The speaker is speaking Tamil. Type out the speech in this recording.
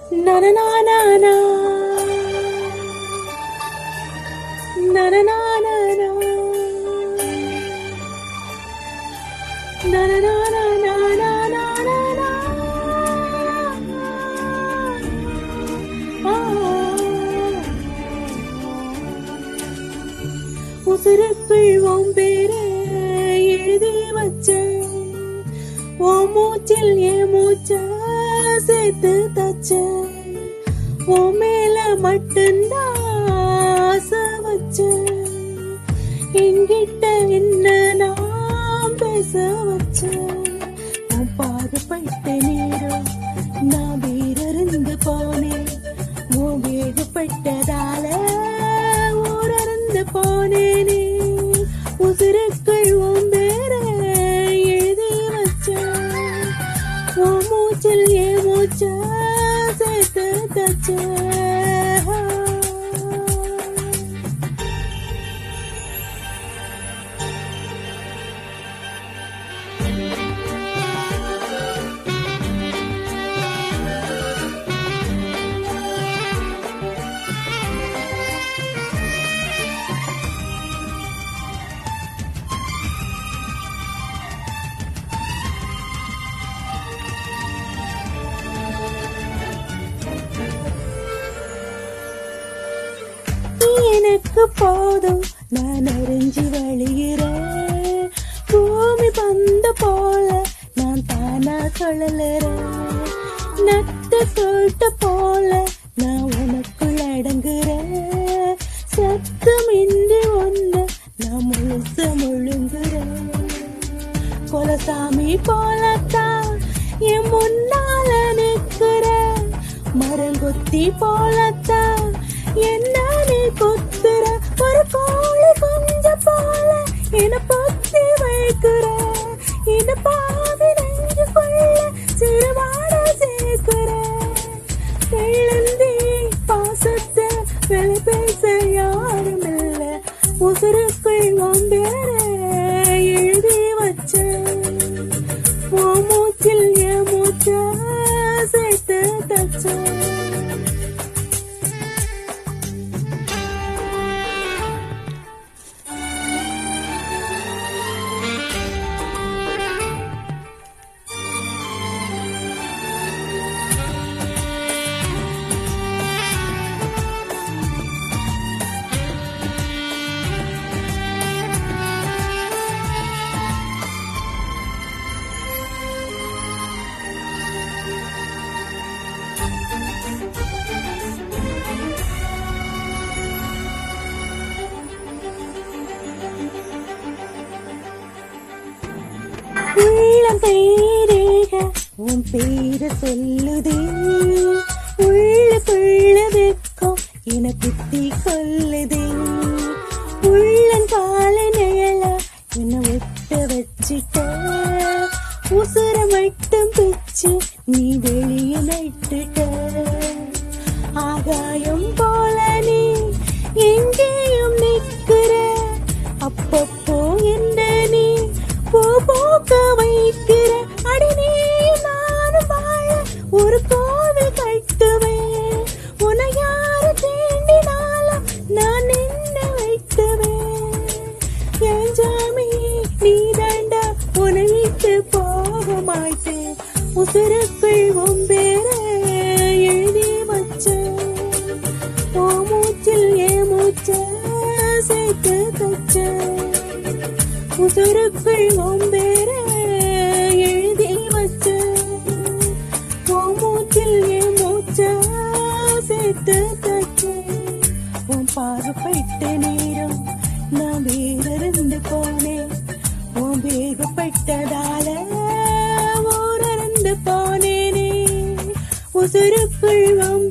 na na na na na na na na na na na na na உசுருக்குள் உன் பேரை எழுதி வச்ச உன் மூச்சில் என் மூச்ச சேர்த்து தச்ச உன் மேல மட்டும்தான் ஆசை வச்ச என்கிட்ட என்ன நான் பேச வச்ச உன் பாடுபட்ட நேரம் நான் வீரறிந்து போனேன் உன் வேகப்பட்டதால ஊரறிந்து போனேனே உசுருக்குள் உன் பேரை எழுதி வச்ச உன் மூச்சில் என் மூச்ச சேர்த்து தச்ச எனக்கு போதும் நான் அறிஞ்சி வழிகிறேன் பூமி பந்த போல நான் தானா சொல்லலுறேன் நட்டு தோட்ட போல நான் உனக்குள் அடங்குறேன் சத்தமின்றி ஒன்று நான் முழுச முழுங்குறேன் கொலசாமி போலத்தான் என் முன்னால நிற்கிற மரங்கொத்தி போலத்தான் என்ன நீ கொத்துற ஒரு கோழி கொஞ்ச போல என பொத்தி வைக்கிற இந்த பாவி நெஞ்சுக்குள்ள சிறுவாட சேர்க்கிற எழுந்தி பாசத்தை விலை பேச யாரும் இல்ல உசுருக்குள் உன் பேரை எழுதி வச்ச உன் மூச்சில் என் மூச்ச சேர்த்து தச்ச உள்ளம் பேரேக உன் பேரை சொல்லுதே உள்ளுக்குள்ள வெக்கம் என குத்தி கொல்லுதே உள்ளங்கால நிழல என்ன ஒட்ட வச்சிட்ட உசுர மட்டும் பிச்சு நீ வெளியே நட்டுட்ட ஆகாயம் போல நீ எங்கேயும் நிற்கிற அப்பப்போ என்ன நீ போக்க வைக்கிற அடி நீ நானும் வாழ ஒரு கோவில் கட்டுவேன் உன்னை யாரு தேண்டினாலும் நான் நின்ன வைத்துவேன் என் ஜாமி நீ தாண்டா உன்னை விட்டு போக மாட்டேன் உசுருக்குள் உன் பேரை எழுதி வச்ச உன் மூச்சில் என் மூச்ச சேர்த்து தச்ச உசுருக்குள் உன் பேரை எழுதி வச்ச உன் மூச்சில் என் மூச்ச சேர்த்து தச்ச உன் பாடுபட்ட நேரம் நான் வேறறிந்து போனேன் உன் வேகப்பட்டதால ஊரறிந்து போனேனே உசுருக்குள் உன்